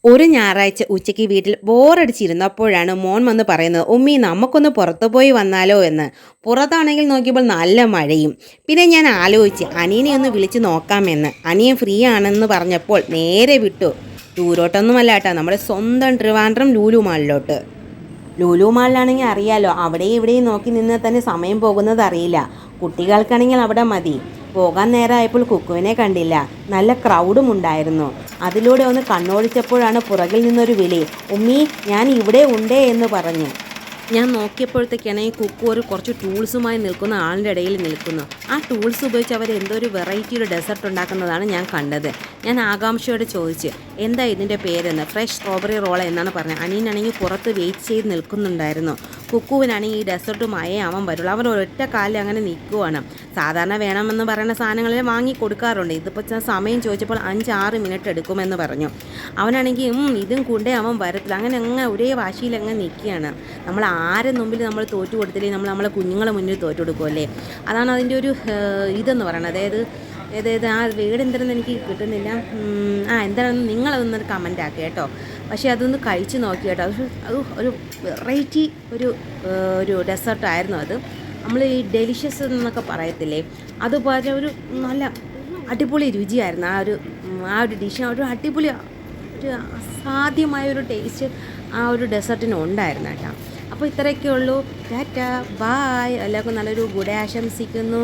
ഒരു ഞായറാഴ്ച ഉച്ചയ്ക്ക് വീട്ടിൽ ബോറടിച്ചിരുന്നപ്പോഴാണ് മോൻ വന്ന് പറയുന്നത്, ഉമ്മി നമുക്കൊന്ന് പുറത്തു പോയി വന്നാലോ എന്ന്. പുറത്താണെങ്കിൽ നോക്കിയപ്പോൾ നല്ല മഴയും. പിന്നെ ഞാൻ ആലോചിച്ച് അനിയനെ ഒന്ന് വിളിച്ച് നോക്കാമെന്ന്. അനിയൻ ഫ്രീ ആണെന്ന് പറഞ്ഞപ്പോൾ നേരെ വിട്ടു. ദൂരോട്ടൊന്നുമല്ല കേട്ടോ, നമ്മുടെ സ്വന്തം ട്രിവാൻഡ്രം ലുലു മാളിലോട്ട്. ലുലു മാളിലാണെങ്കിൽ അറിയാലോ, അവിടെയും ഇവിടെയും നോക്കി നിന്നാൽ തന്നെ സമയം പോകുന്നത് അറിയില്ല. കുട്ടികൾക്കാണെങ്കിൽ അവിടെ മതി. പോകാൻ നേരമായപ്പോൾ കുക്കുവിനെ കണ്ടില്ല. നല്ല ക്രൗഡും ഉണ്ടായിരുന്നു. അതിലൂടെ ഒന്ന് കണ്ണോടിച്ചപ്പോഴാണ് പുറകിൽ നിന്നൊരു വിളി, ഉമ്മി ഞാൻ ഇവിടെ ഉണ്ടേ എന്ന് പറഞ്ഞു. ഞാൻ നോക്കിയപ്പോഴത്തേക്കാണ് ഈ കുക്കു ഒരു കുറച്ച് ടൂൾസുമായി നിൽക്കുന്ന ആളിൻ്റെ ഇടയിൽ നിൽക്കുന്നു. ആ ടൂൾസ് ഉപയോഗിച്ച് അവർ എന്തോ ഒരു വെറൈറ്റിയുടെ ഡെസർട്ട് ഉണ്ടാക്കുന്നതാണ് ഞാൻ കണ്ടത്. ഞാൻ ആകാംക്ഷയോടെ ചോദിച്ച്, എന്താ ഇതിൻ്റെ പേരെന്ന്. ഫ്രഷ് സ്ട്രോബെറി റോൾ എന്നാണ് പറഞ്ഞത്. അനിയനാണെങ്കിൽ പുറത്ത് വെയിറ്റ് ചെയ്ത് നിൽക്കുന്നുണ്ടായിരുന്നു. കുക്കുവിനാണെങ്കിൽ ഈ ഡെസർട്ടുമായേ അവൻ വരുള്ളൂ. അവർ ഒരൊറ്റ കാലിൽ അങ്ങനെ നിൽക്കുവാണ്. സാധാരണ വേണമെന്ന് പറയുന്ന സാധനങ്ങളിൽ വാങ്ങി കൊടുക്കാറുണ്ട്. ഇതിപ്പോൾ സമയം ചോദിച്ചപ്പോൾ 5-6 മിനിറ്റ് എടുക്കുമെന്ന് പറഞ്ഞു. അവനാണെങ്കിൽ ഇതും കൊണ്ടേ അവൻ വരത്തില്ല. അങ്ങനെ ഒരേ വാശിയിൽ അങ്ങ് നിൽക്കുകയാണ്. നമ്മൾ ആരെ മുമ്പിൽ നമ്മൾ തോറ്റു കൊടുത്തില്ലെങ്കിൽ നമ്മളെ കുഞ്ഞുങ്ങളെ മുന്നിൽ തോറ്റു കൊടുക്കുമല്ലേ. അതാണ് അതിൻ്റെ ഒരു ഇതെന്ന് പറയുന്നത്. അതായത് ആ വീട് എന്തെന്ന് എനിക്ക് കിട്ടുന്നില്ല. എന്താണെന്ന് നിങ്ങളതൊന്നൊരു കമൻ്റ് ആക്കുക കേട്ടോ. പക്ഷേ അതൊന്ന് കഴിച്ച് നോക്കി കേട്ടോ. അത് ഒരു വെറൈറ്റി ഒരു ഡെസേർട്ടായിരുന്നു അത്. നമ്മൾ ഈ ഡെലിഷ്യസ് എന്നൊക്കെ പറയത്തില്ലേ, അതുപോലെ ഒരു നല്ല അടിപൊളി രുചിയായിരുന്നു ആ ഒരു ഡിഷ്. ഒരു അടിപൊളി ഒരു അസാധ്യമായൊരു ടേസ്റ്റ് ആ ഒരു ഡെസേർട്ടിന് ഉണ്ടായിരുന്നു കേട്ടോ. അപ്പോൾ ഇത്രയൊക്കെ ഉള്ളൂ. ടാറ്റാ, ബായ്. എല്ലാവർക്കും നല്ലൊരു ഗുഡ് ആശംസിക്കുന്നു.